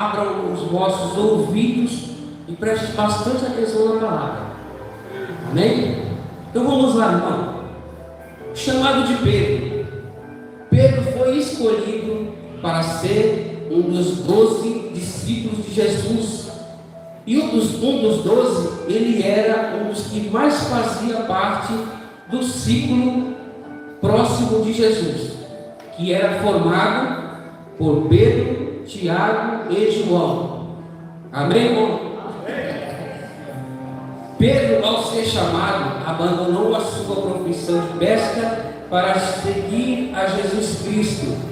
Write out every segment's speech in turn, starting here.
abram os vossos ouvidos e prestem bastante atenção na palavra. Amém? Então vamos lá, irmão. Chamado de Pedro. Pedro foi escolhido para ser um dos 12 discípulos de Jesus. E um dos 12, ele era um dos que mais fazia parte do ciclo próximo de Jesus, que era formado por Pedro, Tiago e João. Amém, irmão? Pedro, ao ser chamado, abandonou a sua profissão de pesca para seguir a Jesus Cristo.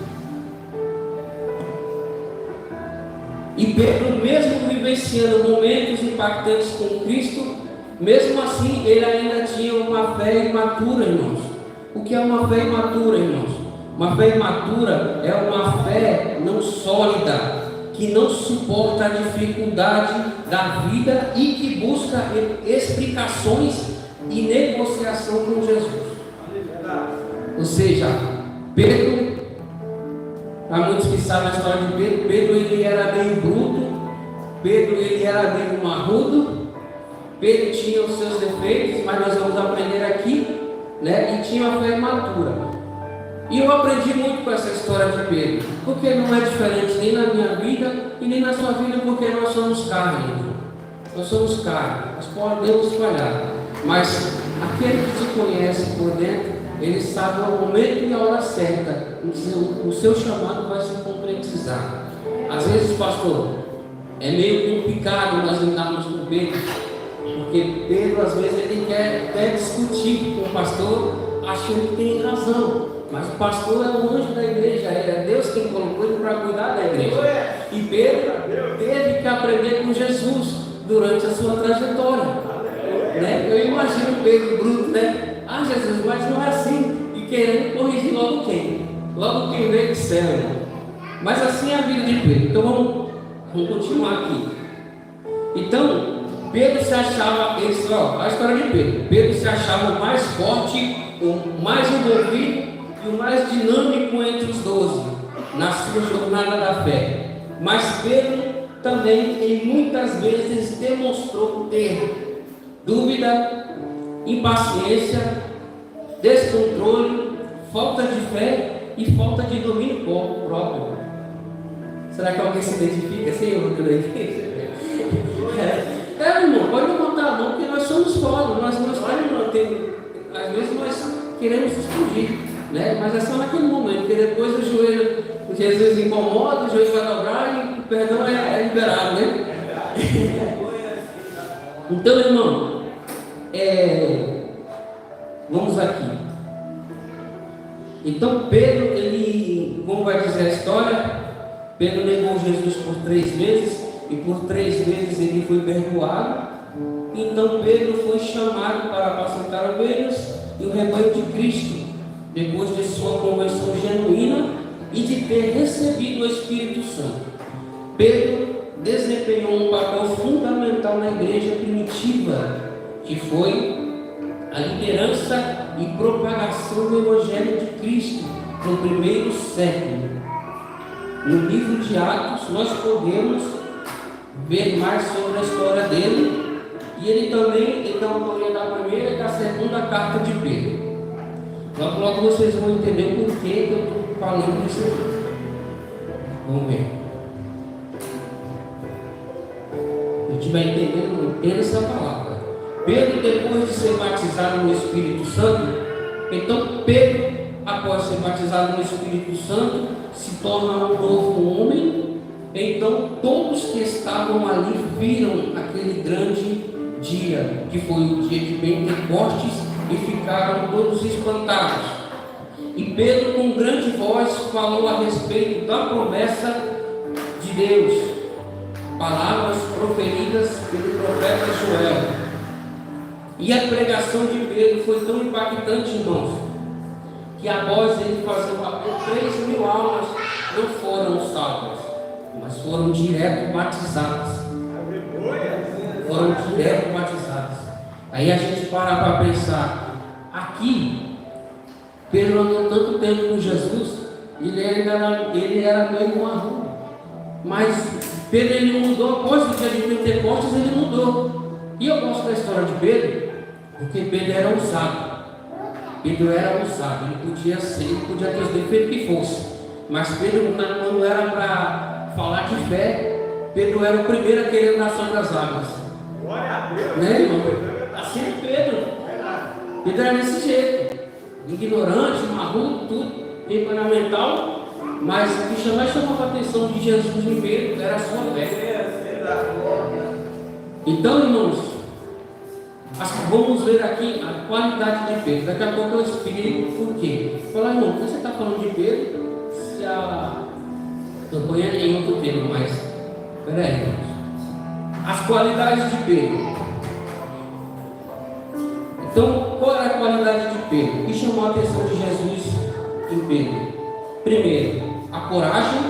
E Pedro, mesmo vivenciando momentos impactantes com Cristo, mesmo assim ele ainda tinha uma fé imatura, irmãos. O que é uma fé imatura, irmãos? Uma fé imatura é uma fé não sólida, que não suporta a dificuldade da vida e que busca explicações e negociação com Jesus. Ou seja, Pedro, há muitos que sabem a história de Pedro. Pedro, ele era meio bruto, Pedro, ele era meio marrudo, Pedro tinha os seus defeitos, mas nós vamos aprender aqui, né? E tinha uma fé imatura. E eu aprendi muito com essa história de Pedro, porque não é diferente nem na minha vida e nem na sua vida, porque nós somos carne. Nós somos carne, nós podemos falhar, mas aquele que te conhece por dentro, ele sabe o momento e a hora certa, o seu chamado vai se concretizar. Às vezes, pastor, é meio complicado nós lidarmos com Pedro, porque Pedro, às vezes, ele quer até discutir com o pastor, achando que tem razão. Mas o pastor é o anjo da igreja, é Deus quem colocou ele para cuidar da igreja. E Pedro teve que aprender com Jesus durante a sua trajetória, né? Eu imagino Pedro bruto, né? Ah, Jesus, mas não é assim. E querendo corrigir logo quem? Logo quem veio do céu, irmão. Mas assim é a vida de Pedro. Então vamos continuar aqui. Então, Pedro se achava, a história de Pedro. Pedro se achava o mais forte, o mais envolvido e o mais dinâmico entre os 12 na sua jornada da fé. Mas Pedro também, em muitas vezes, demonstrou ter dúvida, impaciência, descontrole, falta de fé e falta de domínio próprio. Será que alguém se identifica assim? Irmão, pode levantar a mão, porque nós somos foda, nós estamos mantendo. Às vezes nós queremos explodir, né? Mas é só naquele momento, porque depois o joelho, Jesus incomoda, o joelho vai dobrar e o perdão é liberado, né? Então, irmão, vamos aqui. Então Pedro, ele, como vai dizer a história, Pedro negou Jesus por 3 vezes e por 3 vezes ele foi perdoado. Então Pedro foi chamado para apacentar ovelhas e o rebanho de Cristo, depois de sua conversão genuína e de ter recebido o Espírito Santo. Pedro desempenhou um papel fundamental na igreja primitiva, que foi a liderança e propagação do Evangelho de Cristo no primeiro século. No livro de Atos nós podemos ver mais sobre a história dele, e ele também é autoria da primeira e da segunda carta de Pedro. Logo vocês vão entender por que eu estou falando isso aqui. Vamos ver. A gente vai entender essa palavra. Pedro, depois de ser batizado no Espírito Santo, então Pedro, após ser batizado no Espírito Santo, se torna um novo homem. Então todos que estavam ali viram aquele grande dia, que foi o dia de Pentecostes, e ficaram todos espantados. E Pedro, com grande voz, falou a respeito da promessa de Deus, palavras proferidas pelo profeta Joel. E a pregação de Pedro foi tão impactante, irmãos, que após ele fazer o papel, 3.000 almas não foram salvas, mas foram direto batizadas. Foram direto batizadas. Aí a gente para pensar, aqui, Pedro andou tanto tempo com Jesus, ele era meio marrom, mas Pedro ele mudou após o dia de Pentecostes, ele mudou. E eu gosto da história de Pedro, porque Pedro era ousado. Pedro era ousado, ele podia ter os defeitos que fosse. Mas Pedro, quando era para falar de fé, Pedro era o primeiro a querer andar sobre as águas. Glória a Deus! Né, irmão? Assim é Pedro. Pedro era desse jeito. Ignorante, maluco, tudo, temperamental. Mas o que mais chamava a atenção de Jesus em Pedro era a sua fé. Então, irmãos, vamos ver aqui a qualidade de Pedro. Daqui a pouco eu explico por quê. Falar, irmão, por que você está falando de Pedro? Se a campanha é em outro tema, mas peraí, irmãos. As qualidades de Pedro. Então, qual era a qualidade de Pedro? O que chamou a atenção de Jesus em Pedro? Primeiro, a coragem.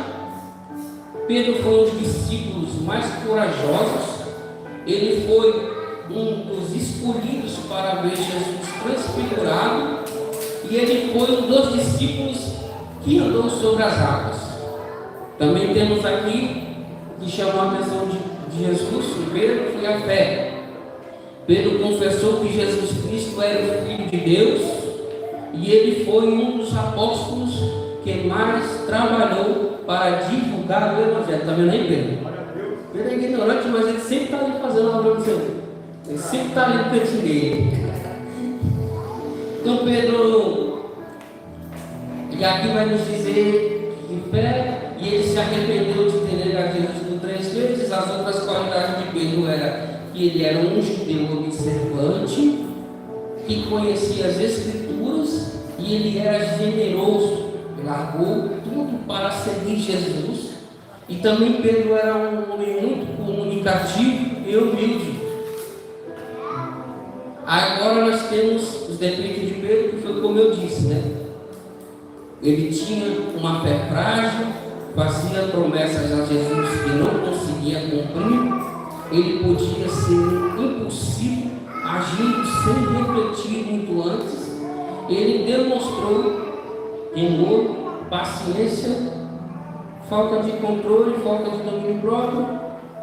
Pedro foi um dos discípulos mais corajosos. Ele foi um dos escolhidos para ver Jesus transfigurado. E ele foi um dos discípulos que andou sobre as águas. Também temos aqui que chamou a atenção de Jesus em Pedro foi a fé. Pedro confessou que Jesus Cristo era o Filho de Deus. E ele foi um dos apóstolos que mais trabalhou para divulgar o Evangelho. Está vendo aí, Pedro? Pedro é ignorante, mas ele sempre está ali fazendo a obra do Senhor. Ele sempre está ali no cantinho dele. Então Pedro, e aqui vai nos dizer de fé, e ele se arrependeu de ter negado Jesus por 3 vezes. As outras qualidades de Pedro era que ele era um judeu observante, que conhecia as Escrituras, e ele era generoso. Largou tudo para seguir Jesus. E também Pedro era um homem muito comunicativo e humilde. Agora nós temos os defeitos de Pedro, que foi como eu disse, né? Ele tinha uma fé frágil, fazia promessas a Jesus que não conseguia cumprir. Ele podia ser impulsivo, agindo sem refletir muito antes. Ele demonstrou temor, paciência, falta de controle, falta de domínio próprio.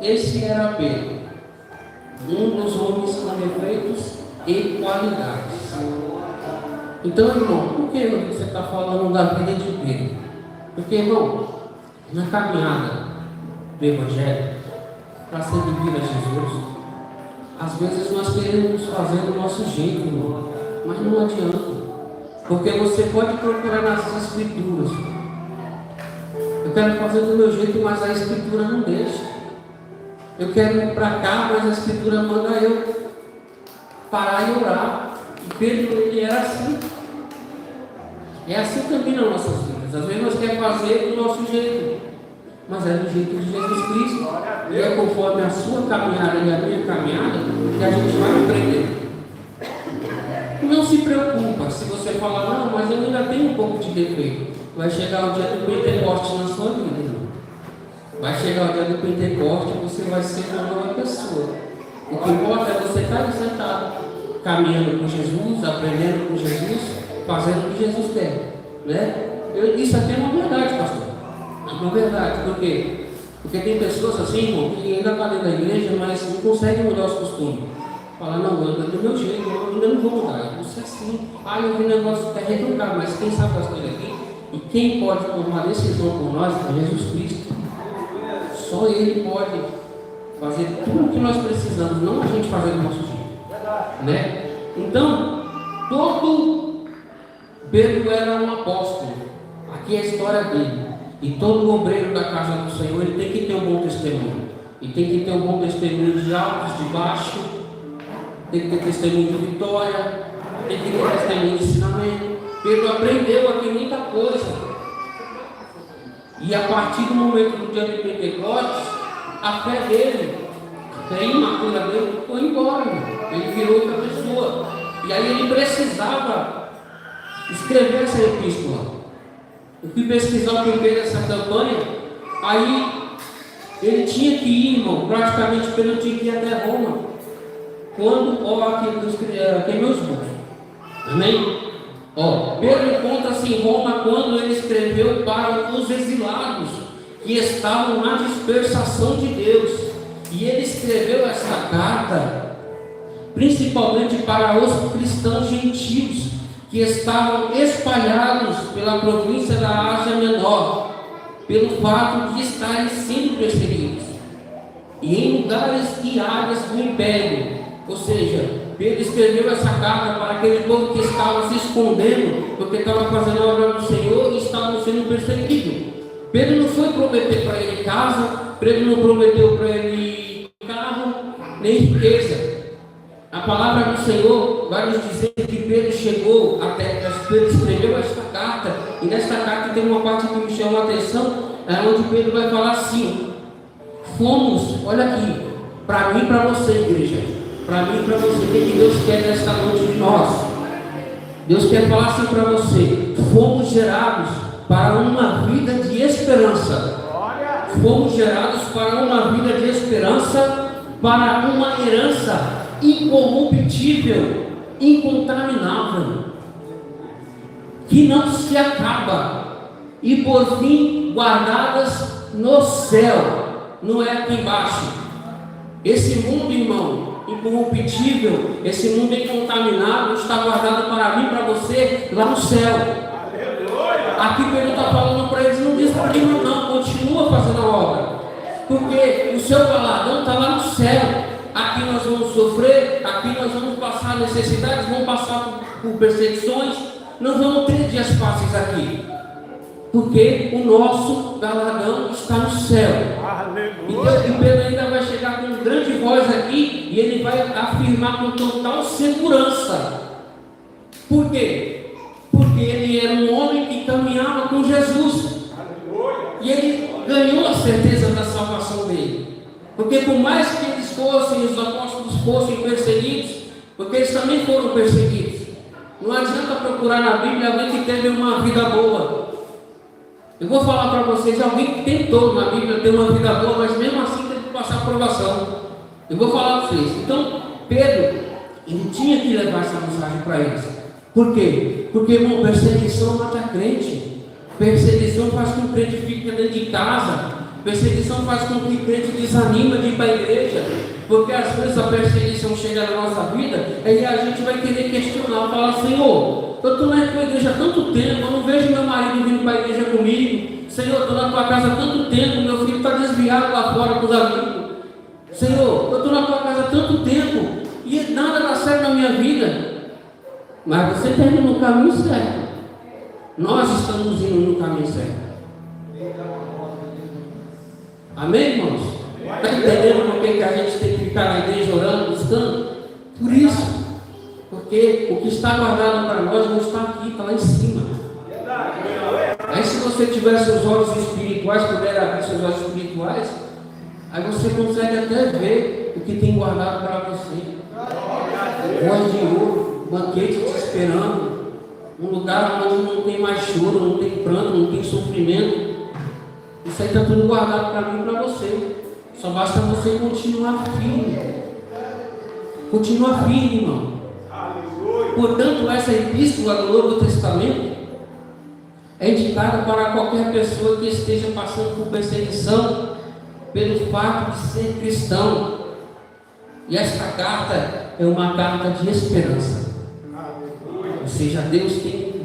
Esse era Pedro, um dos homens com defeitos e qualidades. Então, irmão, por que você está falando da vida de Pedro? Porque, irmão, na caminhada do Evangelho, para servir a Jesus, às vezes nós queremos fazer do nosso jeito, irmão, mas não adianta. Porque você pode procurar nas Escrituras. Eu quero fazer do meu jeito, mas a Escritura não deixa. Eu quero ir para cá, mas a Escritura manda eu parar e orar. E Pedro, ele era assim. É assim também nas nossas vidas. Às vezes nós queremos fazer do nosso jeito, mas é do jeito de Jesus Cristo. E é conforme a sua caminhada e a minha caminhada que a gente vai aprender. Não se preocupa se você falar, não, mas eu ainda tenho um pouco de defeito. Vai chegar o dia do Pentecoste na sua vida, irmão. Vai chegar o dia do Pentecoste e você vai ser uma nova pessoa. O que importa é você estar sentado, caminhando com Jesus, aprendendo com Jesus, fazendo o que Jesus quer, né? Isso aqui é uma verdade, pastor. É uma verdade. Por quê? Porque tem pessoas assim, irmão, que ainda estão dentro da igreja, mas não conseguem mudar os costumes. Fala, não, eu ando do meu jeito, eu ainda não vou mudar. Você é assim. Eu vi um negócio que é retrucado, mas quem sabe as coisas aqui, e quem pode tomar decisão por nós é Jesus Cristo. Só Ele pode fazer tudo o que nós precisamos, não a gente fazer do nosso jeito, né? Então, todo Pedro era um apóstolo. Aqui é a história dele. E todo obreiro da casa do Senhor, ele tem que ter um bom testemunho. E tem que ter um bom testemunho de altos, de baixo. Tem que ter testemunho de vitória. Tem que ter testemunho de ensinamento. Pedro aprendeu aqui muita coisa. E a partir do momento do dia de Pentecostes, a fé dele, a fé imaculada dele, foi embora. Ele virou outra pessoa. E aí ele precisava escrever essa epístola. Eu fui pesquisar o que fez essa campanha. Aí ele tinha que ir, irmão, praticamente Pedro tinha que ir até Roma. Quando, aqui meus burros. Amém? Pedro encontra-se em Roma quando ele escreveu para os exilados que estavam na dispersação de Deus. E ele escreveu essa carta principalmente para os cristãos gentios que estavam espalhados pela província da Ásia Menor, pelo fato de estarem sendo perseguidos e em lugares e áreas do império. Ou seja, Pedro escreveu essa carta para aquele povo que estava se escondendo porque estava fazendo a obra do Senhor e estavam sendo perseguidos. Pedro não foi prometer para ele casa, Pedro não prometeu para ele carro, nem riqueza. A palavra do Senhor vai nos dizer que Pedro chegou até, Pedro escreveu esta carta, e nesta carta tem uma parte que me chama a atenção, onde Pedro vai falar assim: fomos, olha aqui, para mim e para você, igreja, para mim e para você, o que Deus quer nesta noite de nós? Deus quer falar assim para você: fomos gerados para uma vida de esperança. Fomos gerados para uma vida de esperança, para uma herança incorruptível, incontaminável, que não se acaba, e por fim guardadas no céu, não é aqui embaixo. Esse mundo, irmão, incorruptível, esse mundo incontaminável está guardado para mim, para você, lá no céu. Aqui Pedro está falando para eles: não desanima não, continua fazendo a obra, porque o seu galardão está lá no céu. Aqui nós vamos sofrer, aqui nós vamos passar necessidades, vamos passar por perseguições, nós vamos ter dias fáceis aqui, porque o nosso galardão está no céu. Então, e Pedro ainda vai chegar com grande voz aqui, e ele vai afirmar com total segurança. Por quê? Porque ele era um homem que caminhava com Jesus, e ele ganhou a certeza da salvação dele. Porque por mais que eles fossem, os apóstolos fossem perseguidos, porque eles também foram perseguidos, não adianta procurar na Bíblia alguém que teve uma vida boa. Eu vou falar para vocês, alguém que tentou na Bíblia ter uma vida boa, mas mesmo assim teve que passar provação. Eu vou falar para vocês. Então, Pedro, ele tinha que levar essa mensagem para eles. Por quê? Porque, irmão, perseguição mata crente. Perseguição faz com que o crente fique dentro de casa. Perseguição faz com que o crente desanima de ir para a igreja, porque às vezes a perseguição chega na nossa vida e a gente vai querer questionar, falar: Senhor, eu estou na tua igreja há tanto tempo, eu não vejo meu marido vindo para a igreja comigo. Senhor, eu estou na tua casa há tanto tempo, meu filho está desviado lá fora com os amigos. Senhor, eu estou na tua casa há tanto tempo e nada dá certo na minha vida. Mas você está indo no caminho certo. Nós estamos indo no caminho certo. Amém, irmãos? Está entendendo por que a gente tem que ficar na igreja orando, buscando? Por isso. Porque o que está guardado para nós não está aqui, está lá em cima. Aí se você tiver seus olhos espirituais, puder abrir seus olhos espirituais, aí você consegue até ver o que tem guardado para você. Voz de ouro, banquete te esperando, um lugar onde não tem mais choro, não tem pranto, não tem sofrimento. Isso aí está tudo guardado para mim e para você. Só basta você continuar firme. Continua firme, irmão. Portanto, essa epístola do Novo Testamento é indicada para qualquer pessoa que esteja passando por perseguição pelo fato de ser cristão. E esta carta é uma carta de esperança. Ou seja, Deus tem.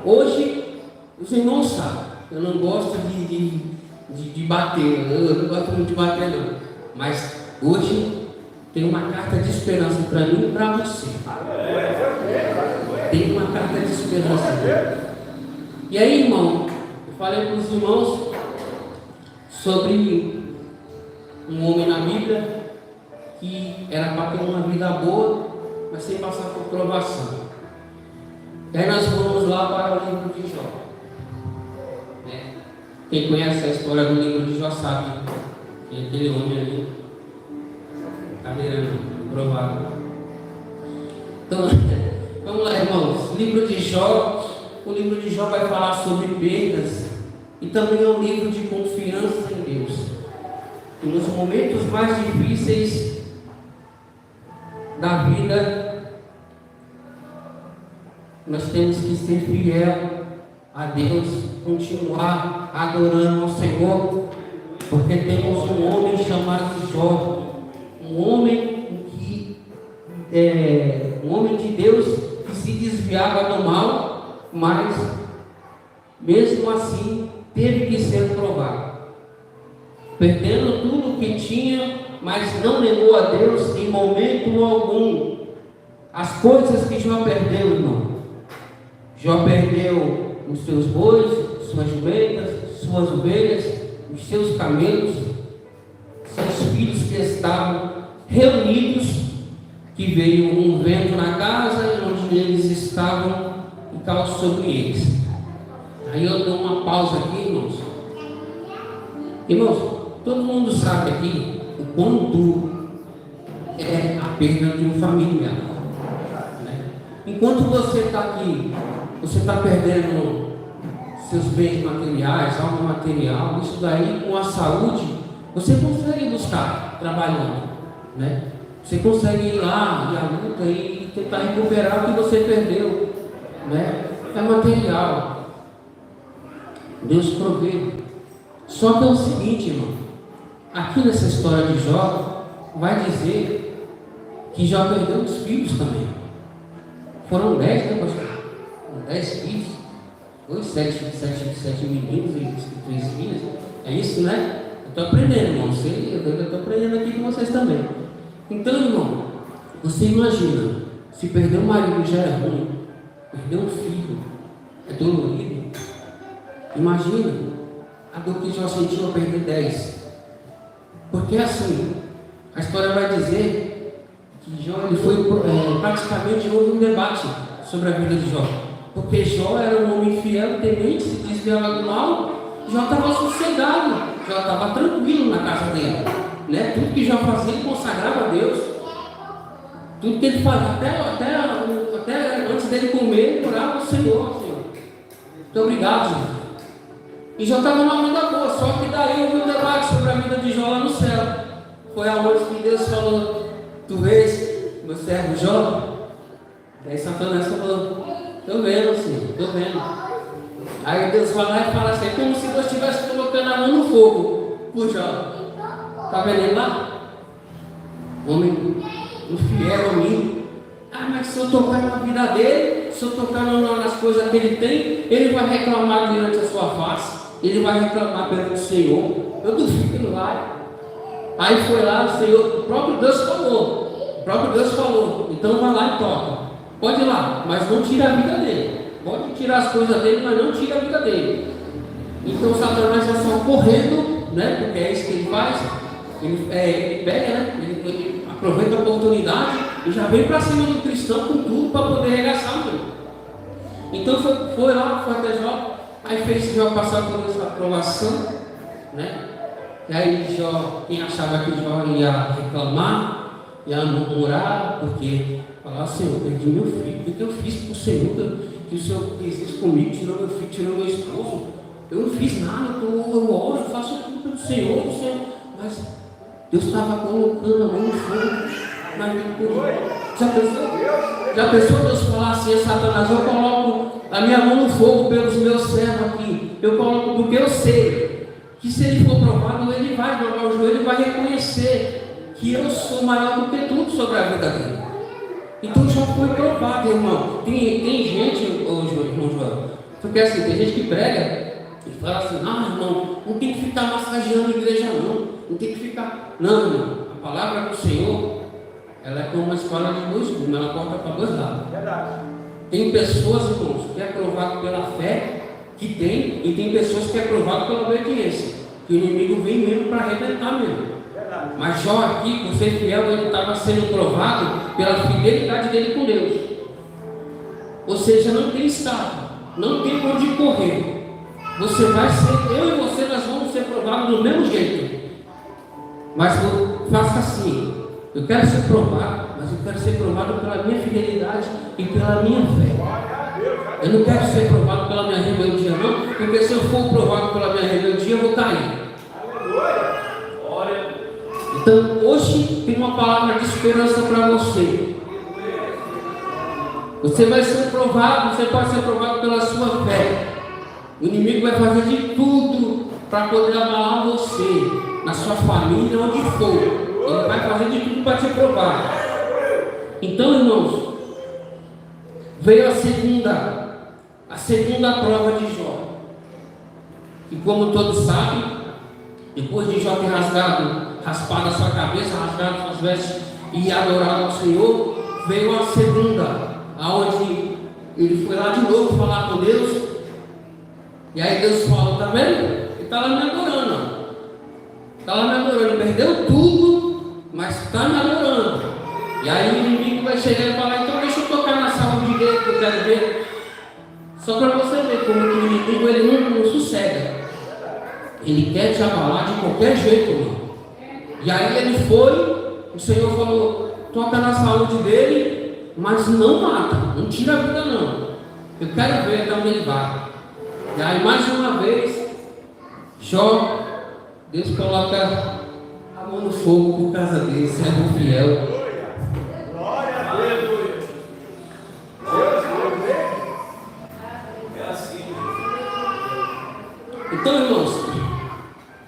Hoje, os irmãos sabem. Eu não gosto de bater, eu não gosto muito de bater não. Mas hoje tem uma carta de esperança para mim e para você. Tem uma carta de esperança. E aí, irmão, eu falei para os irmãos sobre um homem na Bíblia que era para ter uma vida boa, mas sem passar por provação. E aí nós vamos lá para o livro de Jó. Quem conhece a história do livro de Jó sabe que aquele homem ali está virando provável. Então, vamos lá, irmãos. O livro de Jó vai falar sobre perdas e também é um livro de confiança em Deus. E nos momentos mais difíceis da vida, nós temos que ser fiel a Deus continuar adorando ao Senhor, porque temos um homem chamado Jó, um homem de Deus que se desviava do mal, mas mesmo assim teve que ser provado, perdendo tudo o que tinha, mas não negou a Deus em momento algum. As coisas que Jó perdeu, irmão. Jó perdeu os seus bois, suas jumentas, suas ovelhas, os seus camelos, seus filhos que estavam reunidos, que veio um vento na casa onde eles estavam e caiu sobre eles. Aí eu dou uma pausa aqui, irmãos. Irmãos, todo mundo sabe aqui o quão duro é a perda de uma família, né? Enquanto você está aqui, você está perdendo seus bens materiais, algo material, isso daí com a saúde, você consegue buscar trabalhando, né? Você consegue ir lá e a luta e tentar recuperar o que você perdeu, né? É material. Deus provê. Só que é o seguinte, irmão, aqui nessa história de Jó, vai dizer que Jó perdeu os filhos também. Foram 10, né, pastor? 10 filhos, 7 meninos e 3 filhas. É isso, né? Eu estou aprendendo, irmão. Eu estou aprendendo aqui com vocês também. Então, irmão, você imagina, se perder um marido já é ruim, perder um filho é dolorido. Imagina a dor que Jó sentiu ao perder 10. Porque assim, a história vai dizer que Jó, ele foi praticamente houve um debate sobre a vida de Jó. Porque Jó era um homem fiel, temente, se desviava do mal. Jó estava sossegado, Jó estava tranquilo na casa dele, né? Tudo que Jó fazia, ele consagrava a Deus. Tudo que ele fazia, até antes dele comer, ele orava ao Senhor. Muito obrigado, Senhor. E Jó estava numa vida boa, só que daí houve um debate sobre a vida de Jó lá no céu. Foi aonde que Deus falou: tu vês meu servo Jó? Daí Satanás falou: estou vendo, Senhor, estou vendo. Aí Deus vai lá e fala assim, como se Deus estivesse colocando a mão no fogo por Jó. Está vendo ele lá? Homem infiel a mim. Ah, mas se eu tocar na vida dele, se eu tocar nas coisas que ele tem, ele vai reclamar diante da sua face, ele vai reclamar perante o Senhor. Eu duvido que ele vai. Aí foi lá, o Senhor, o próprio Deus falou, então vai lá e toca. Pode ir lá, mas não tira a vida dele. Pode tirar as coisas dele, mas não tira a vida dele. Então Satanás já saiu correndo, né? Porque é isso que ele faz. Ele pega, né? Ele aproveita a oportunidade e já vem para cima do cristão com tudo para poder arregaçar o mundo. Então foi lá, foi até Jó, aí fez Jó passar por essa aprovação, né? E aí Jó, quem achava que Jó ia reclamar, ia murmurar, porque falar: Senhor, eu perdi meu filho, o que eu fiz para o Senhor? Que o Senhor fez isso comigo, tirou meu filho, tirou meu esposo. Eu não fiz nada, eu oro, eu faço tudo pelo Senhor, mas Deus estava colocando a mão no fogo na vida dele. Já pensou Deus falar assim a Satanás: eu coloco a minha mão no fogo pelos meus servos aqui, eu coloco porque eu sei que se ele for provado, ele vai dobrar o joelho e vai reconhecer que eu sou maior do que tudo sobre a vida dele. Então já foi provado, irmão. Tem gente, irmão João, porque assim, tem gente que prega e fala assim: irmão, não tem que ficar massageando a igreja, não tem que ficar. Não, irmão, a palavra do Senhor, ela é como uma espada de dois gumes, ela corta para dois lados. Verdade. Tem pessoas, irmãos, que é provado pela fé que tem, e tem pessoas que é provado pela obediência, que o inimigo vem mesmo para arrebentar mesmo. Mas Jó aqui, por ser fiel, ele estava sendo provado pela fidelidade dele com Deus. Ou seja, não tem escape, não tem por onde correr. Você vai ser, eu e você, nós vamos ser provados do mesmo jeito. Mas faça assim: eu quero ser provado, mas eu quero ser provado pela minha fidelidade e pela minha fé. Eu não quero ser provado pela minha rebeldia, não, porque se eu for provado pela minha rebeldia, eu vou cair. Então, hoje tem uma palavra de esperança para você. Você vai ser provado, você pode ser provado pela sua fé. O inimigo vai fazer de tudo para poder abalar você, na sua família, onde for. Ele vai fazer de tudo para te provar. Então, irmãos, veio a segunda prova de Jó. E como todos sabem, depois de Jó ter raspado a sua cabeça, rasgado suas vestes e adorado ao Senhor, veio a segunda, aonde ele foi lá de novo falar com Deus. E aí Deus falou: tá vendo? Ele está lá me adorando. Está lá me adorando. Ele perdeu tudo, mas está me adorando. E aí o inimigo vai chegar e falar: então deixa eu tocar na saúde dele, que eu quero ver. Só para você ver como que o inimigo ele não sossega. Ele quer te abalar de qualquer jeito, irmão. E aí ele foi, o Senhor falou: toca na saúde dele, mas não mata, não tira a vida não. Eu quero ver até onde ele vai. E aí mais uma vez, Jó, Deus coloca a mão no fogo por causa dele, servo fiel. Glória a Deus. É assim. Então, irmãos,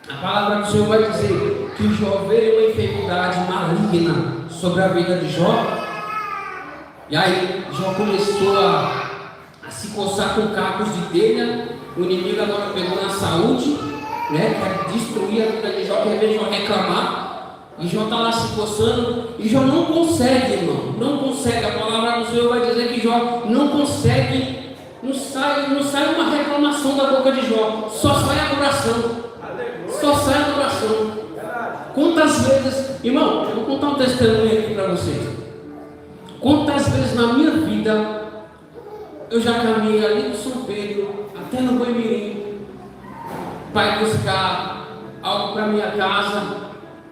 a palavra do Senhor vai dizer que Jó veio uma enfermidade maligna sobre a vida de Jó. E aí Jó começou a se coçar com cacos de telha. O inimigo agora pegou na saúde, né? Quer destruir a vida de Jó, quer ver Jó reclamar. E Jó está lá se coçando. E Jó não consegue, irmão. Não consegue. A palavra do Senhor vai dizer que Jó não consegue. Não sai uma reclamação da boca de Jó. Só sai a adoração. Só sai a adoração. Quantas vezes, irmão, eu vou contar um testemunho aqui para vocês. Quantas vezes na minha vida eu já caminhei ali do São Pedro até no Boimirim para buscar algo para minha casa.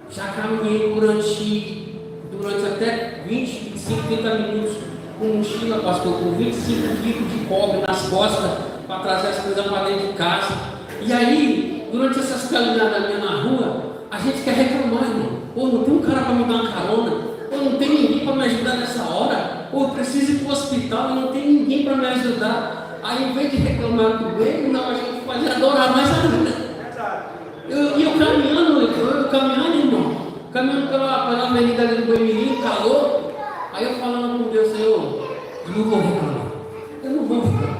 Já caminhei durante até 20, 25, 30 minutos com mochila, pastor, com 25 quilos de cobre nas costas para trazer as coisas para dentro de casa. E aí, durante essas caminhadas minhas na rua, a gente quer reclamar, irmão. Pô, não tem um cara para me dar uma carona. Pô, não tem ninguém para me ajudar nessa hora. Pô, eu preciso ir para o hospital e não tem ninguém para me ajudar. Aí, em vez de reclamar com ele, não, a gente pode adorar mais ainda. Eu caminhando, irmão. Caminhando pela avenida ali do Boimirim, calor. Aí eu falando com Deus: Senhor, eu não vou reclamar. Eu não vou reclamar.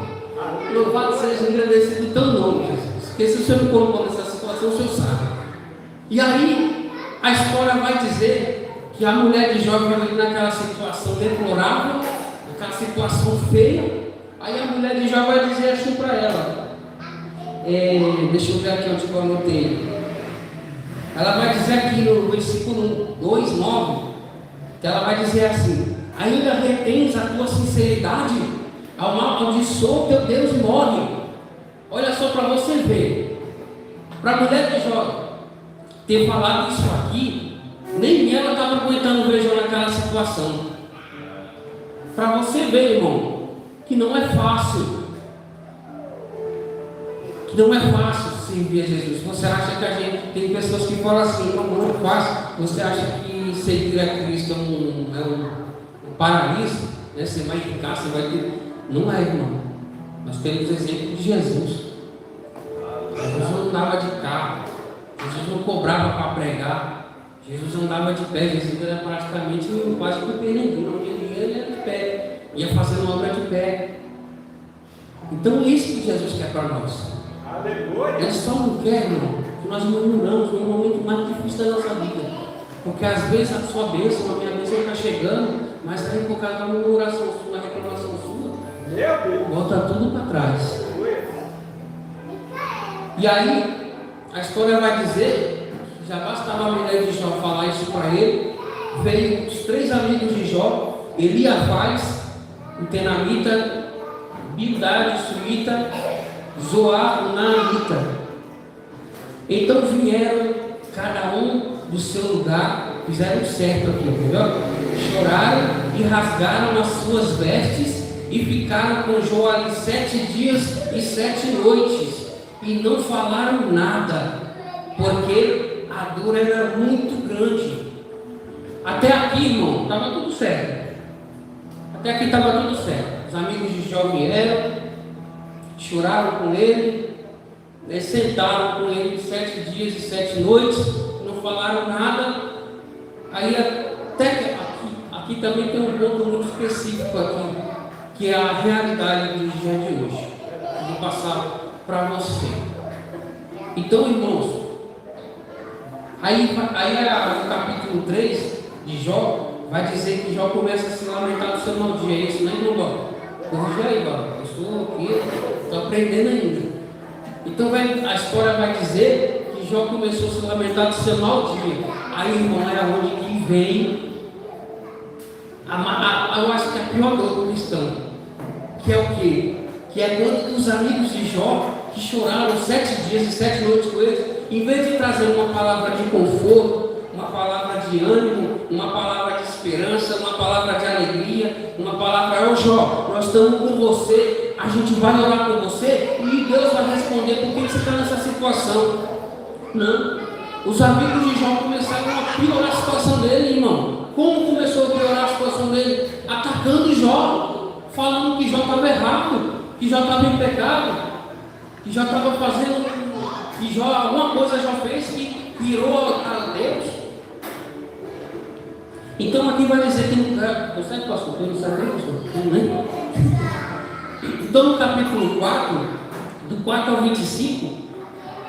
Louvado seja engrandecido o teu nome, Jesus. Porque se o Senhor me colocou nessa situação, o Senhor sabe. E aí, a história vai dizer que a mulher de Jó ali naquela situação deplorável, naquela situação feia. Aí a mulher de Jó vai dizer assim para ela. Deixa eu ver aqui onde eu anotei. Ela vai dizer aqui no versículo 2:9, que ela vai dizer assim: ainda retens a tua sinceridade? Amaldiçoa o teu Deus e morre. Olha só para você ver. Para a mulher de Jó ter falado isso aqui, nem ela estava aguentando ver Jó naquela situação. Para você ver, irmão, que não é fácil. Que não é fácil servir a Jesus. Você acha que a gente... Tem pessoas que falam assim: não é fácil. Você acha que servir a Cristo é um paraíso? Né? Você vai ficar, você vai ter... Não é, irmão. Nós temos exemplo de Jesus. Jesus não andava de carro. Jesus não cobrava para pregar. Jesus andava de pé. Jesus era praticamente quase que um peregrino. Onde ele ia de pé. Ia fazendo obra de pé. Então é isso que Jesus quer para nós. Ele só não quer, irmão, que nós murmuramos no momento mais difícil da nossa vida. Porque às vezes a sua bênção, a minha bênção está chegando, mas aí por causa da murmuração sua, da reclamação sua, volta tudo para trás. E aí, a história vai dizer que já bastava a mulher de Jó falar isso para ele. Veio os 3 amigos de Jó, Eliafaz, o Tenamita, Bildad, o Suíta, Zoar, o Naamita. Então vieram, cada um do seu lugar, fizeram certo aqui, entendeu? Choraram e rasgaram as suas vestes e ficaram com Jó ali 7 dias e 7 noites e não falaram nada, porque a dor era muito grande. Até aqui, irmão, estava tudo certo. Até aqui estava tudo certo. Os amigos de Jó vieram, choraram com ele, Eles sentaram com ele 7 dias e 7 noites, não falaram nada. Aí até que aqui também tem um ponto muito específico aqui, que é a realidade do dia de hoje. Vou passar para você. Então, irmãos, aí no capítulo 3 de Jó, vai dizer que Jó começa a se lamentar do seu mau dia. É isso, né, irmão? Corrija aí, eu estou aqui, estou aprendendo ainda. Então a história vai dizer que Jó começou a se lamentar do seu mau dia. Aí, irmão, é onde que vem eu acho que a pior dor do cristão, que é o quê? Que é quando os amigos de Jó, que choraram 7 dias e 7 noites com eles, em vez de trazer uma palavra de conforto, uma palavra de ânimo, uma palavra de esperança, uma palavra de alegria, uma palavra: ô Jó, nós estamos com você, a gente vai orar com você e Deus vai responder por que você está nessa situação. Não, os amigos de Jó começaram a piorar a situação dele, irmão. Como começou a piorar a situação dele? Atacando Jó, falando que Jó estava errado, que Jó estava em pecado, que Jó estava fazendo, que Jó, alguma coisa Jó fez que virou a Deus. Então aqui vai dizer que no você pastor, eu não sabia, pastor, né? Então no capítulo 4, do 4 ao 25,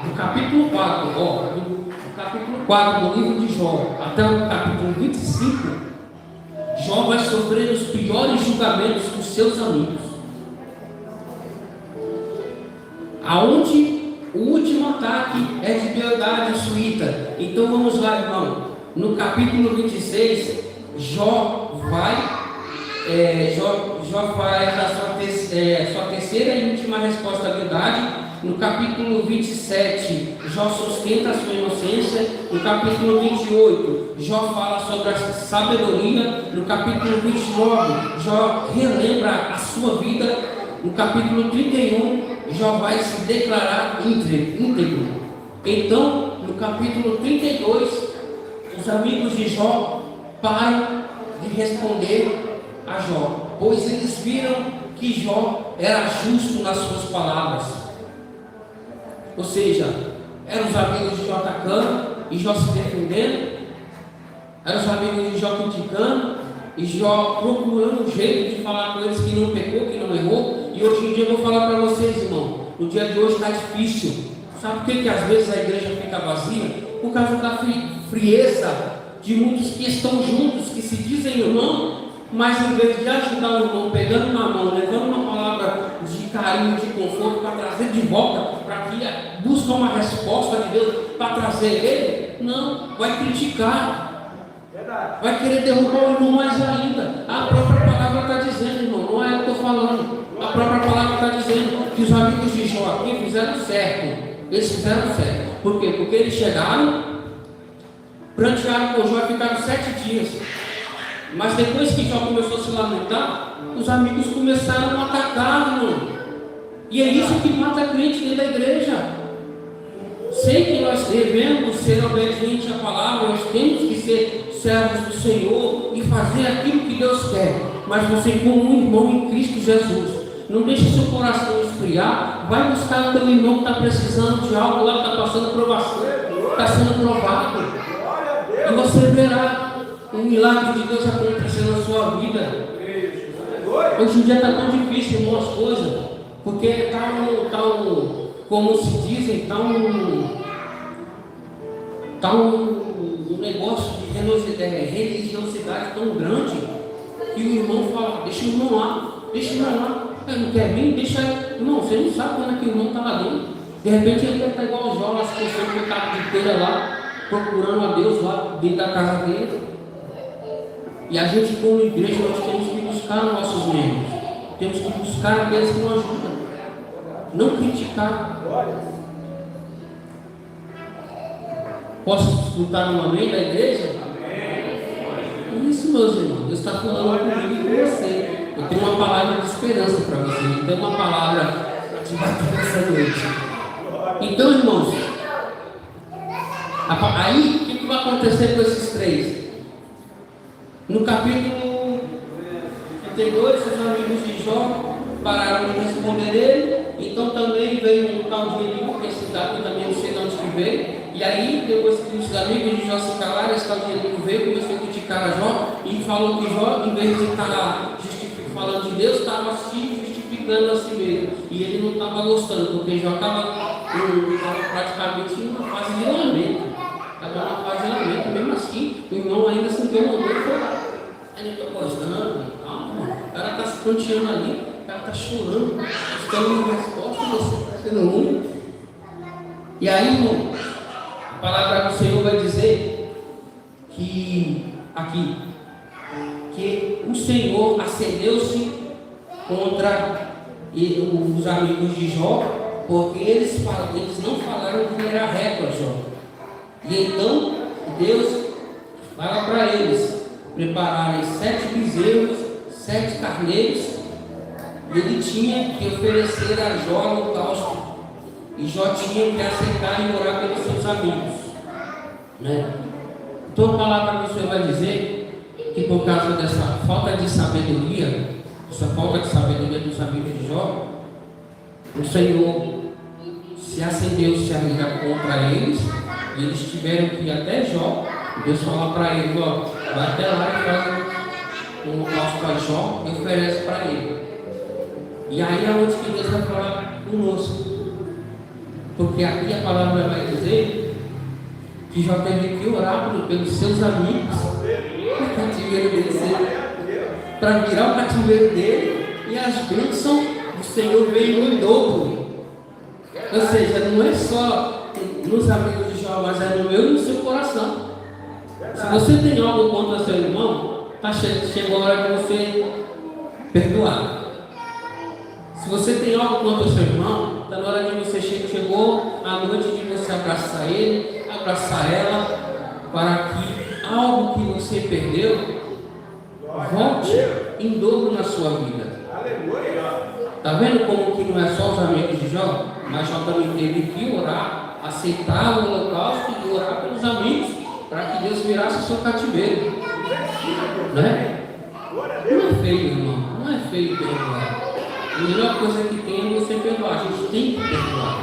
do capítulo 4, do capítulo 4 do livro de Jó até o capítulo 25, Jó vai sofrer os piores julgamentos dos seus amigos, aonde o último ataque é de beldade suíta. Então vamos lá, irmão. No capítulo 26, Jó vai dar sua terceira e última resposta à verdade. No capítulo 27, Jó sustenta a sua inocência. No capítulo 28, Jó fala sobre a sabedoria. No capítulo 29, Jó relembra a sua vida. No capítulo 31, Jó vai se declarar íntegro. Então, no capítulo 32, os amigos de Jó param de responder a Jó, pois eles viram que Jó era justo nas suas palavras. Ou seja, eram os amigos de Jó atacando e Jó se defendendo, eram os amigos de Jó criticando e Jó procurando um jeito de falar com eles que não pecou, que não errou. E hoje em dia eu vou falar para vocês, irmão, no dia de hoje está difícil. Sabe por que às vezes a igreja fica vazia? Por causa da frieza de muitos que estão juntos, que se dizem irmão, mas em vez de ajudar o irmão, pegando na mão, levando uma palavra de carinho, de conforto, para trazer de volta, para que busque uma resposta de Deus, para trazer ele, não, vai criticar, vai querer derrubar o irmão mais ainda. A própria palavra está dizendo, irmão, não é eu que estou falando, a própria palavra está dizendo que os amigos de Jó aqui fizeram certo. Eles fizeram certo. Por quê? Porque eles chegaram, prantearam com Jó e ficaram 7 dias. Mas depois que Jó começou a se lamentar, os amigos começaram a atacar, irmão. E é isso que mata crente dentro da igreja. Sei que nós devemos ser obedientes à palavra, nós temos que ser servos do Senhor e fazer aquilo que Deus quer. Mas você, como um irmão em Cristo Jesus, não deixe seu coração esfriar. Vai buscar o teu irmão que está precisando de algo lá, que está passando provação, está sendo provado. E você verá o milagre de Deus acontecendo na sua vida. Hoje em dia está tão difícil, irmão, as coisas, porque está como se dizem, está um negócio de religiosidade tão grande, que o irmão fala: deixa o irmão lá, ele não quer vir, deixa ele. Irmão, você não sabe quando é que o irmão está lá dentro. De repente ele deve estar igual os jovens, que estão com o cabo de telha lá, procurando a Deus lá dentro da casa dele. E a gente, como igreja, nós temos que buscar os nossos membros, temos que buscar aqueles que nos ajudam, não criticar. Posso escutar um amém da igreja? Isso, meus irmãos, Deus está falando comigo e com você. Eu tenho uma palavra de esperança para você, eu tenho uma palavra de batalha essa noite. Então, irmãos, aí o que vai acontecer com esses três? No capítulo 32, os amigos de Jó pararam de responder ele. Então também veio um tal de Eliú, que esse daqui também não sei de onde que veio. E aí, depois que os amigos de Jó se calaram, esse tal de Eliú veio, começou a criticar a Jó e falou que Jó, em vez de estar falando de Deus, estava se justificando a si mesmo. E ele não estava gostando, porque Jó estava praticamente em uma fase de lamento. Estava numa fase de lamento, mesmo assim, o irmão ainda se incomodou e foi lá. Aí não estou gostando, calma, o cara está se pranteando ali, o cara está chorando, buscando uma resposta, você está sendo ruim. E aí, irmão, a palavra do Senhor vai dizer que aqui, que o Senhor acendeu-se contra os amigos de Jó, porque eles não falaram que era reto a Jó. E então Deus fala para eles prepararem 7 bezerros, 7 carneiros, e ele tinha que oferecer a Jó holocausto, e Jó tinha que aceitar e orar pelos seus amigos, né? Então a palavra do Senhor vai dizer que por causa dessa falta de sabedoria, essa falta de sabedoria dos amigos de Jó, o Senhor se acendeu, se ira contra eles, e eles tiveram que ir até Jó. Deus fala para eles: ó, vai até lá e faz um holocausto para Jó e oferece para ele. E aí é onde que Deus vai falar conosco, porque aqui a palavra vai dizer que Jó teve que orar pelos seus amigos, o cativeiro dele, para virar o cativeiro dele, e as bênçãos do Senhor veio em dobro. Ou seja, não é só nos amigos de Jó, mas é no meu e no seu coração. Se você tem algo contra seu irmão, chegou a hora de você perdoar. Se você tem algo contra o seu irmão, está na hora de você chegou a noite de você abraçar ele, abraçar ela, para que algo que você perdeu volte em dobro na sua vida. Está vendo como que não é só os amigos de Jó, mas Jó também teve que orar, aceitar o holocausto e orar pelos amigos, para que Deus virasse o seu cativeiro, né? Não é feio, irmão, não é feio perdoar. A melhor coisa que tem é você perdoar. A gente tem que perdoar.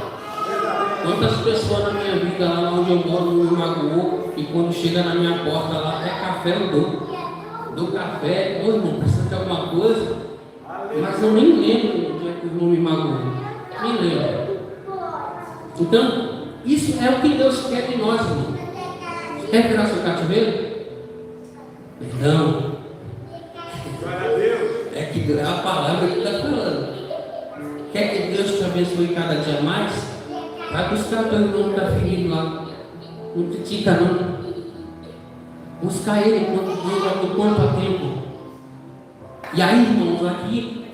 Quantas pessoas na minha vida, lá onde eu moro, me magoou, e quando chega na minha porta lá, até café eu dou. Dou café, ô irmão, precisa de alguma coisa, mas eu nem lembro do dia que o irmão me magoou. Nem lembro. Então, isso é o que Deus quer de nós, irmão. Quer virar seu cativeiro? Perdão. É que é a palavra que está falando. Quer que Deus te abençoe cada dia mais? Vai buscar teu irmão que está ferido lá. Não critica não. Buscar ele quanto a tempo. E aí, irmãos, aqui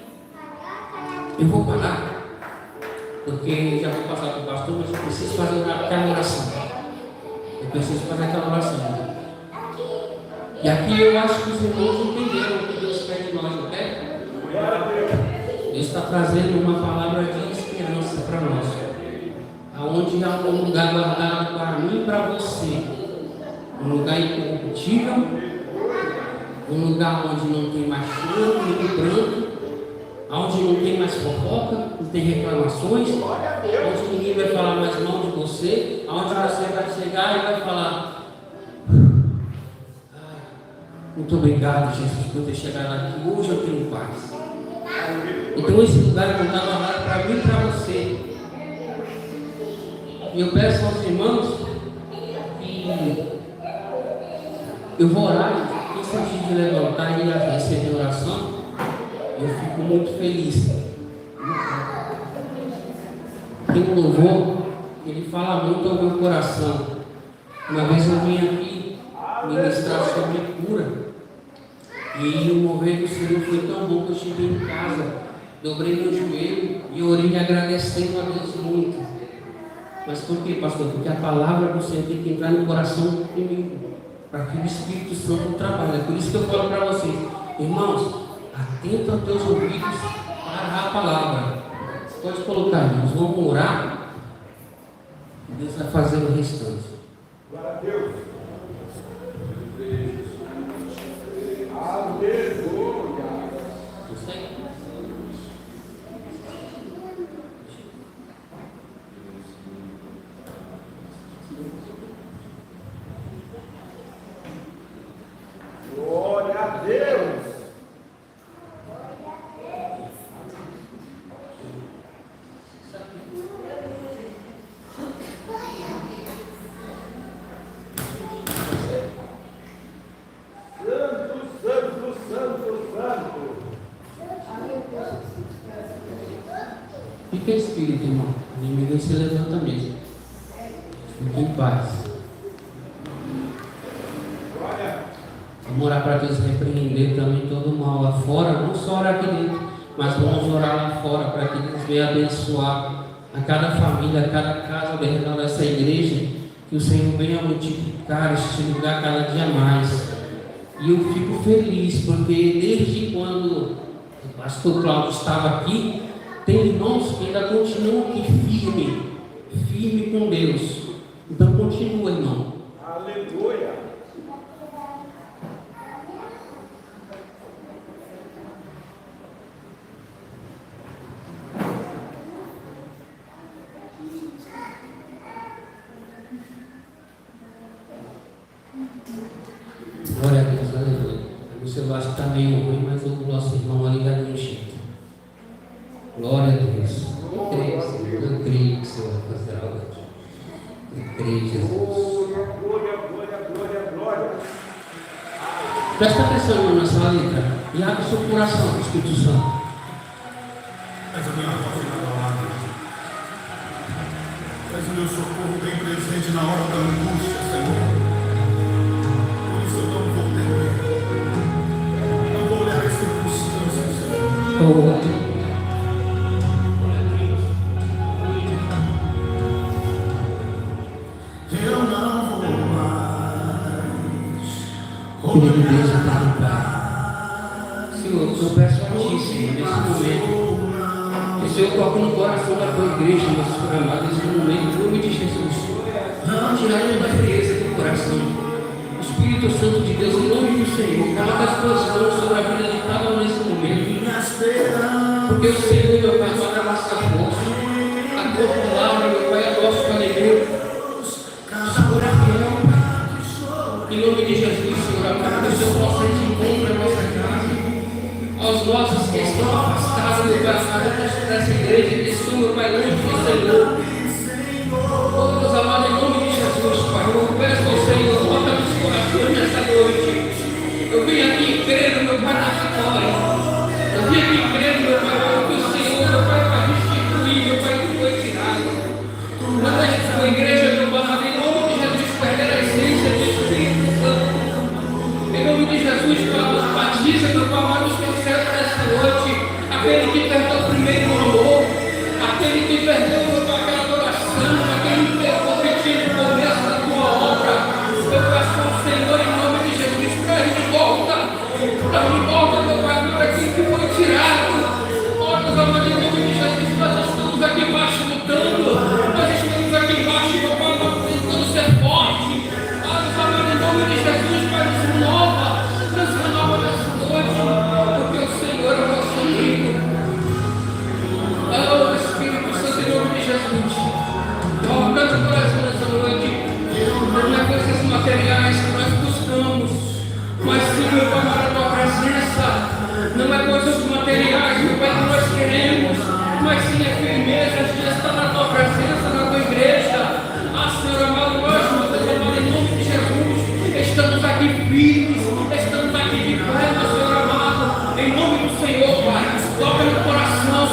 eu vou parar, porque já vou passar para o pastor, mas eu preciso fazer aquela oração. Eu preciso fazer aquela oração. E aqui eu acho que os irmãos entenderam o que Deus quer de nós, não quer? Deus está trazendo uma palavra de esperança para nós, aonde há um lugar guardado para mim e para você, um lugar incorruptível, um lugar onde não tem mais choro, nem pranto, onde não tem mais fofoca, não tem reclamações, onde ninguém vai falar mais mal de você, onde você vai chegar e vai falar: muito obrigado, Jesus, por ter chegado aqui. Hoje eu tenho paz. Então esse lugar não está guardado para mim e para você. E eu peço aos irmãos que eu vou orar, e se antes de levantar e receber oração, eu fico muito feliz. Tem um louvor, ele fala muito ao meu coração. Uma vez eu vim aqui ministrar sobre cura, e o mover do Senhor foi tão bom que eu cheguei em casa, dobrei meu joelho e orei agradecendo a Deus muito. Mas por quê, pastor? Porque a palavra do Senhor tem que entrar no coração comigo, para que o Espírito Santo trabalhe. Por isso que eu falo para vocês, irmãos, atenta aos teus ouvidos para a palavra. Você pode colocar, irmãos, vamos orar, Deus vai fazer o restante. Glória a Deus. Aleluia. Deus. Fica espírito, irmão. O inimigo se levanta mesmo. Fique em paz. Vamos orar para Deus repreender também todo o mal lá fora. Não só orar aqui dentro, mas vamos orar lá fora para que Deus venha abençoar a cada família, a cada casa ao redor dessa igreja. Que o Senhor venha multiplicar este lugar cada dia mais. E eu fico feliz porque desde quando o pastor Cláudio estava aqui, tem irmãos que ainda continuam aqui firme com Deus. Então continua, irmão. Aleluia. Glória a Deus, aleluia. O celular está meio ruim, mas o nosso irmão ali vai no jeito. Glória a Deus. Eu creio, Senhor. Eu creio que o Senhor vai fazer algo aqui. Eu creio, Jesus. Glória. Presta atenção nessa letra. E abre o seu coração, Espírito Santo. És a minha voz inabalável. És o meu socorro bem presente na hora da angústia, Senhor. Por isso eu não vou temer. Não vou olhar as circunstâncias, Senhor. Eu não vou mais. Filho de Deus, está em paz. Senhor, eu peço a Ti, Senhor, nesse momento. Que o Senhor toque no coração da Tua igreja, nosso Senhor amado, nesse momento, em nome de Jesus. Não tirar toda a frieza do coração. Espírito Santo de Deus, em nome do Senhor, coloca as Tuas mãos sobre a vida de cada um nesse momento. Porque o Senhor, meu Pai, toca a nossa força. A Tua palavra, meu Pai, é nosso alegria. Senhor, é fiel, Pai. Em nome de Jesus, Senhor amado, que o Senhor possa ir de encontro à nossa casa. Aos nossos que estão afastados, meu Pai, dessa igreja, que estão, meu Pai, longe do Senhor. Oh, Deus amado, em nome de Jesus, Pai, eu peço ao Senhor, toca nos corações nessa noite. Eu vim aqui crendo, meu Pai, na vitória. Eu vim aqui crendo, meu Pai, que o Senhor, meu Pai, vai restituir, meu Pai, que foi tirado. Não deixe a sua igreja, meu Pai, em nome de Jesus, perder a essência do Espírito Santo. Em nome de Jesus, Pai, batiza, meu Pai, amado, os teus céus nessa noite. Aquele que perdeu o primeiro amor, aquele que perdeu, meu Pai, aquela adoração, aquele que perdeu repetindo o começo da tua obra. Eu peço ao Senhor, em nome de Jesus, traz de volta, meu Pai, tudo aquilo que foi tirado. Ó, Deus amado, em nome de Jesus, nós estamos aqui embaixo lutando, nós estamos aqui embaixo, meu Pai, tentando ser forte. Ó, Deus amado, em nome de Jesus, Pai, nos renova nessa noite, porque o Senhor é o nosso amigo. Oh, Espírito Santo, em nome de Jesus, toca no coração nessa noite. Não é coisas materiais que nós buscamos, mas sim, meu Pai, para a tua presença. Não é coisas materiais, meu Pai, que nós queremos, mas sim a firmeza de estar na tua presença, na tua igreja. Ah, Senhor amado, nós, meu Deus amado, em nome de Jesus, estamos aqui firmes, estamos aqui de pé, meu Senhor amado, em nome do Senhor, Pai. Toca no coração,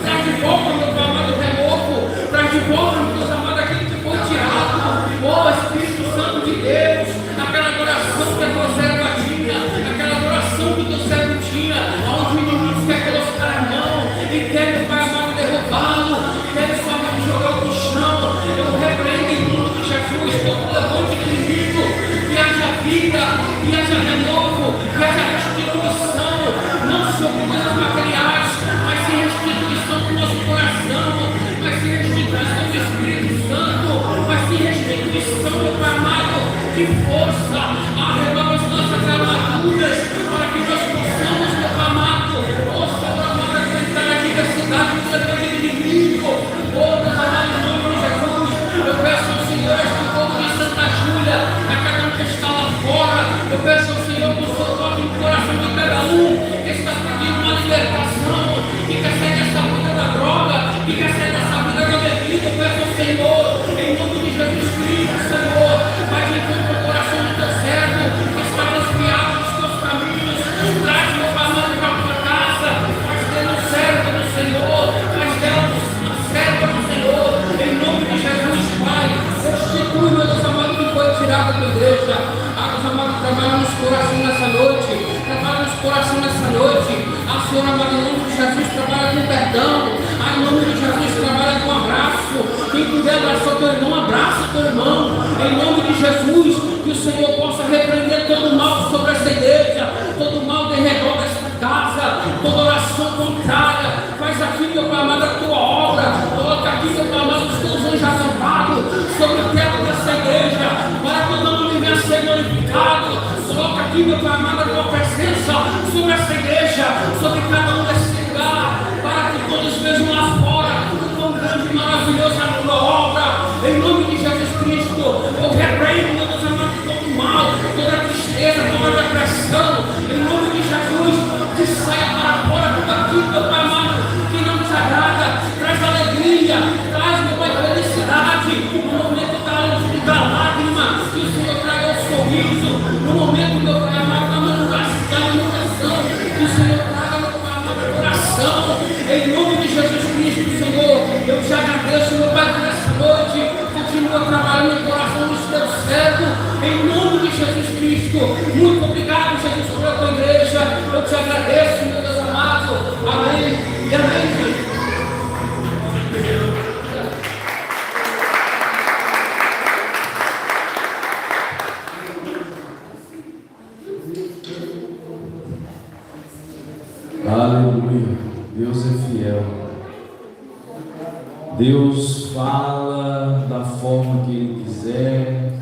traz de volta, meu Pai amado, o renovo, traz de volta, meu Deus amado, aquilo que foi tirado. Oh, Espírito Santo de Deus, aquela adoração que a tua serva tinha, aquela adoração que o teu servo tinha, onde o inimigo quer colocar a mão e quer, meu Pai amado, derrubá-lo, quer, meu Pai amado, jogá-lo no chão. Eu repreendo em nome de Jesus todo levante do inimigo, que haja vida, que haja renovo, que haja restituição, não só por coisas materiais, mas sim restituição do nosso coração, mas sim restituição do Espírito Santo, mas sim restituição, meu Pai amado, de força, renova as nossas armaduras, para que nós possamos, meu Pai amado, Senhor amado, enfrentar aqui da cidade do seu inimigo. Oh, Deus amado, em nome de Jesus, eu peço ao Senhor, este povo de Santa Júlia, a cada um que está lá fora, eu peço ao Senhor, que o Senhor toque no coração de cada um que está pedindo uma libertação, que quer sair dessa vida da droga, que quer sair dessa vida da bebida. Peço ao Senhor, em nome de Jesus Cristo, Senhor, vai de encontro ao coração do teu servo, que está desviado dos teus caminhos. Traz meu amado para a tua casa, faz dele um servo do Senhor, faz dela uma serva do Senhor, em nome de Jesus, Pai. Restitui, meu Deus amado, que foi tirado da tua igreja. Deus amado, trabalha nos corações nessa noite, trabalha nos corações nessa noite. A Senhora, amado, em nome de Jesus, trabalha com perdão. Em nome de Jesus, trabalha com abraço. Quem puder abraçar o teu irmão, abraça o teu irmão. Em nome de Jesus, que o Senhor possa repreender todo o mal sobre essa igreja, todo o mal de redor desta casa, toda oração contrária. Faz aqui, meu Pai amado, a tua obra. Coloca aqui, meu Pai amado, os teus anjos acampados sobre o teto dessa igreja, para que o nome venha a ser glorificado. Coloca aqui, meu Pai amado, a tua presença sobre essa igreja, sobre cada um desse lugar, para que todos vejam lá fora o quão grande e maravilhoso é a tua obra. Em nome de Jesus Cristo, eu repreendo, meu Deus amado, todo o mal, toda a tristeza, toda a depressão. Em nome de Jesus, que saia para fora tudo aquilo, meu Pai amado, que não te agrada. Traz alegria, traz, meu Pai, felicidade. No momento da lágrima, que o Senhor traga o sorriso. No momento, meu Pai amado, da manutenção, que o Senhor traga, meu Pai amado, o coração. Em nome de Jesus Cristo, Senhor, eu te agradeço, meu Pai, por essa noite. Continua trabalhando no coração dos teus servos. Em nome de Jesus Cristo. Muito obrigado, Jesus, pela tua igreja. Eu te agradeço, meu Deus amado. Amém e amém. Aleluia, Deus é fiel. Deus fala da forma que Ele quiser,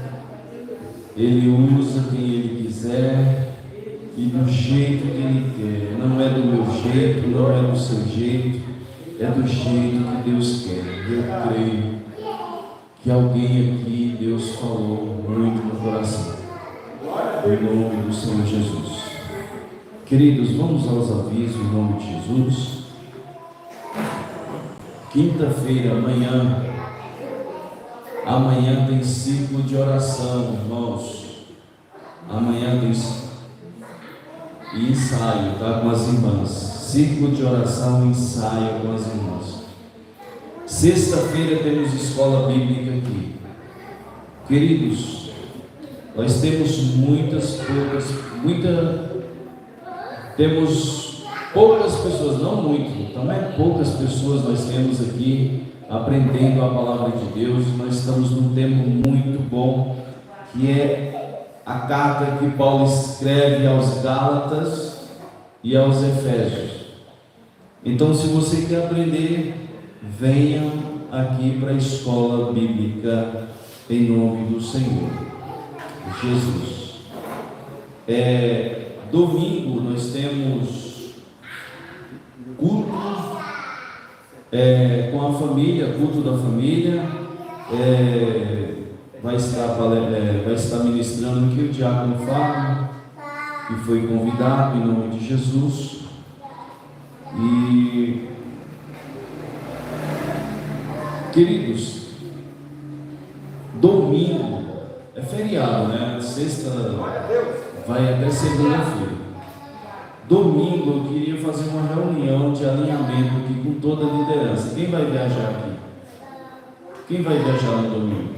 Ele usa quem Ele quiser e do jeito que Ele quer. Não é do meu jeito, não é do seu jeito, é do jeito que Deus quer. Eu creio que alguém aqui, Deus falou muito no coração, em nome do Senhor Jesus. Queridos, vamos aos avisos em nome de Jesus. Quinta-feira, amanhã tem ciclo de oração, irmãos. Amanhã tem ensaio, tá, com as irmãs. Ciclo de oração, ensaio com as irmãs. Sexta-feira temos escola bíblica aqui. Queridos, nós temos temos poucas pessoas, não muito, também poucas pessoas nós temos aqui aprendendo a palavra de Deus. Nós estamos num tempo muito bom, que é a carta que Paulo escreve aos Gálatas e aos Efésios. Então, se você quer aprender, venha aqui para a escola bíblica em nome do Senhor Jesus. Domingo nós temos culto com a família, culto da família. Vai estar ministrando aqui o diácono Fábio, que foi convidado em nome de Jesus. E queridos, domingo é feriado, né? Sexta vai até segunda-feira. Domingo eu queria fazer uma reunião de alinhamento aqui com toda a liderança. Quem vai viajar aqui? Quem vai viajar no domingo?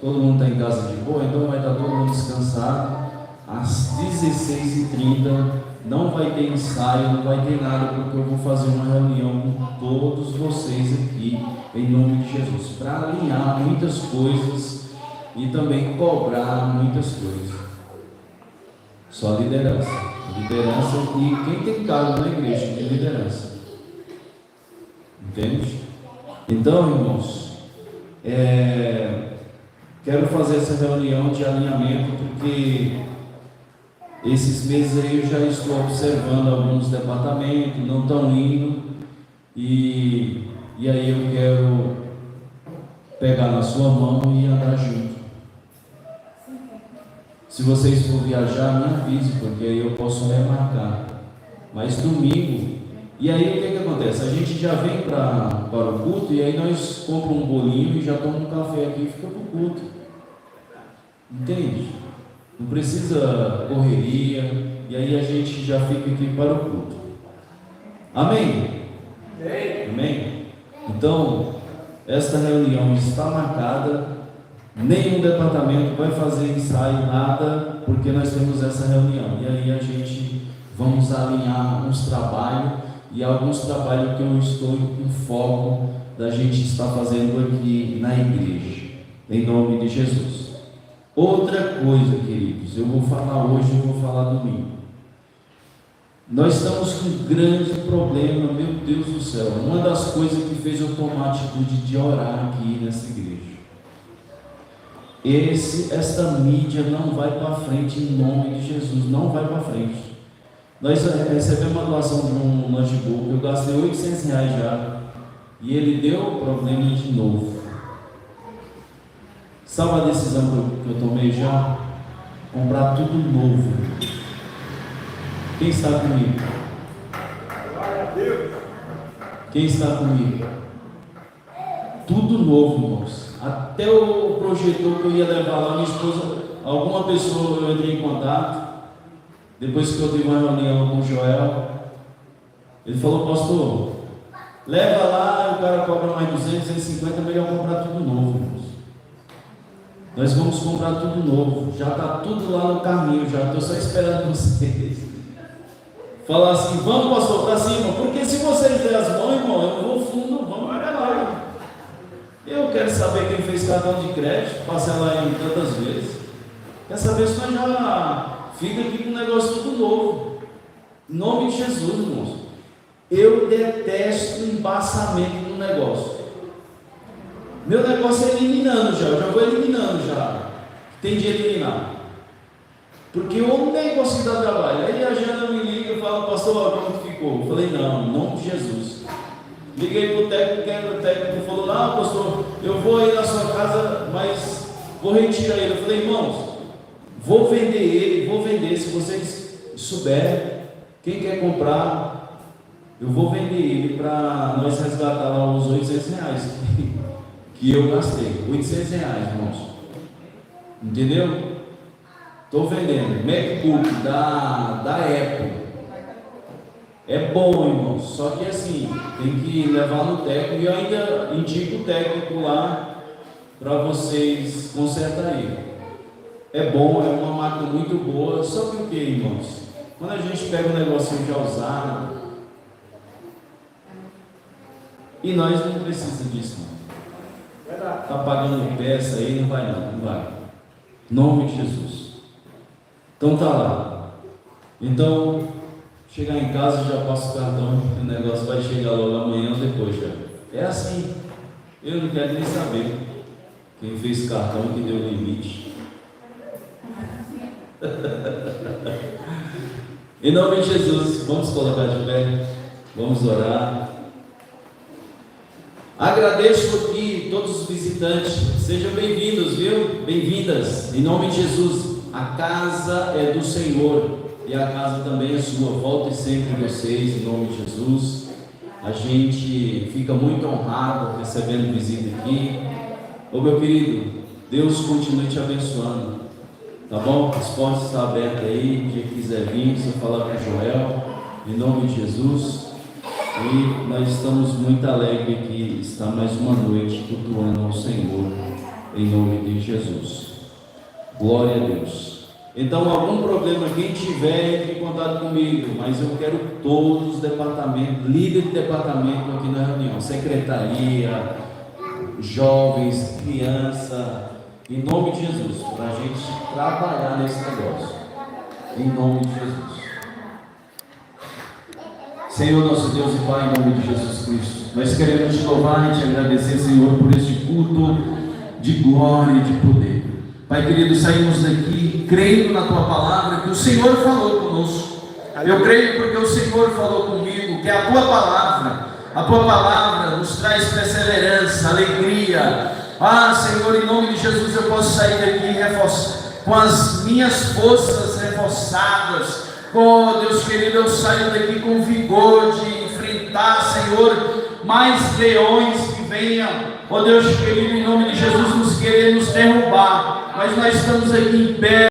Todo mundo está em casa de boa, então vai estar todo mundo descansado. Às 16h30 não vai ter ensaio, não vai ter nada, porque eu vou fazer uma reunião com todos vocês aqui, em nome de Jesus, para alinhar muitas coisas e também cobrar muitas coisas. Só liderança e quem tem cargo na igreja de liderança, entende? Então, irmãos, quero fazer essa reunião de alinhamento, porque esses meses aí eu já estou observando alguns departamentos não estão indo, e aí eu quero pegar na sua mão e andar junto. Se vocês for viajar, me avise, porque aí eu posso remarcar. Mas domingo, e aí o que acontece? A gente já vem para o culto e aí nós compramos um bolinho e já tomamos um café aqui e fica para o culto. Entende? Não precisa correria, e aí a gente já fica aqui para o culto. Amém? Amém? Então, esta reunião está marcada. Nenhum departamento vai fazer ensaio, nada, porque nós temos essa reunião. E aí a gente vamos alinhar uns trabalhos, e alguns trabalhos que eu estou em foco da gente estar fazendo aqui na igreja, em nome de Jesus. Outra coisa, queridos, eu vou falar hoje, eu vou falar domingo. Nós estamos com um grande problema, meu Deus do céu. Uma das coisas que fez eu tomar a atitude de orar aqui nessa igreja. Esta mídia não vai para frente em nome de Jesus, não vai para frente. Nós recebemos uma doação de um notebook, eu gastei R$800 já, e ele deu problema de novo. Sabe a decisão que eu tomei já? Comprar tudo novo. Quem está comigo? Quem está comigo? Tudo novo, irmãos. Até o projetor que eu ia levar lá, minha esposa, alguma pessoa eu entrei em contato, depois que eu tive uma reunião com o Joel, ele falou: pastor, leva lá, o cara cobra mais 200, 250, melhor comprar tudo novo, irmãos. Nós vamos comprar tudo novo, já está tudo lá no caminho, já estou só esperando vocês. Falar assim: vamos, pastor, para cima, porque se vocês derem as mãos, irmão, eu vou fundo, vamos para lá. Eu quero saber quem fez cartão de crédito, parcelar em tantas vezes. Quer saber se nós já fica aqui com um negócio tudo novo. Em nome de Jesus, irmãos. Eu detesto embaçamento no negócio. Meu negócio é eliminando já, eu já vou eliminando já. Tem de eliminar. Porque o negócio dá trabalho. Aí a Jana me liga e fala: pastor, como que ficou? Eu falei: não, em nome de Jesus. Liguei para o técnico, o técnico falou: não, pastor, eu vou aí na sua casa, mas vou retirar ele. Eu falei: irmãos, vou vender ele, vou vender, se vocês souberem, quem quer comprar, eu vou vender ele para nós resgatar lá os R$800 que eu gastei. R$800, irmãos. Entendeu? Estou vendendo MacBook da Apple. É bom, irmãos, só que assim, tem que levar no técnico, e eu ainda indico o técnico lá para vocês consertarem. É bom, é uma máquina muito boa, só que o que, irmãos? Quando a gente pega um negocinho já usado, e nós não precisamos disso, não. Está pagando peça aí, não vai não, não vai. Em nome de Jesus. Então tá lá. Então, chegar em casa já passo o cartão, o negócio vai chegar logo amanhã ou depois já. É assim. Eu não quero nem saber quem fez cartão que deu limite. Em nome de Jesus, vamos colocar de pé, vamos orar. Agradeço aqui todos os visitantes, sejam bem-vindos, viu? Bem-vindas, em nome de Jesus. A casa é do Senhor e a casa também é sua. Volte sempre vocês, em nome de Jesus. A gente fica muito honrado recebendo visita aqui. Ô meu querido, Deus continue te abençoando, tá bom? As portas estão abertas aí, quem quiser vir, você falar com o Joel, em nome de Jesus. E nós estamos muito alegres que está mais uma noite cultuando ao Senhor, em nome de Jesus. Glória a Deus. Então, algum problema, quem tiver, entre em contato comigo, mas eu quero todos os departamentos, líder de departamento aqui na reunião, secretaria, jovens, criança, em nome de Jesus, para a gente trabalhar nesse negócio, em nome de Jesus. Senhor, nosso Deus e Pai, em nome de Jesus Cristo, nós queremos te louvar e te agradecer, Senhor, por este culto de glória e de poder. Pai querido, saímos daqui crendo na Tua palavra, que o Senhor falou conosco. Eu creio porque o Senhor falou comigo, que a Tua palavra nos traz perseverança, alegria. Ah, Senhor, em nome de Jesus eu posso sair daqui com as minhas forças reforçadas. Oh Deus querido, eu saio daqui com vigor de enfrentar, Senhor, mais leões que venham, oh Deus querido, em nome de Jesus, nos querer nos derrubar, mas nós estamos aqui em pé.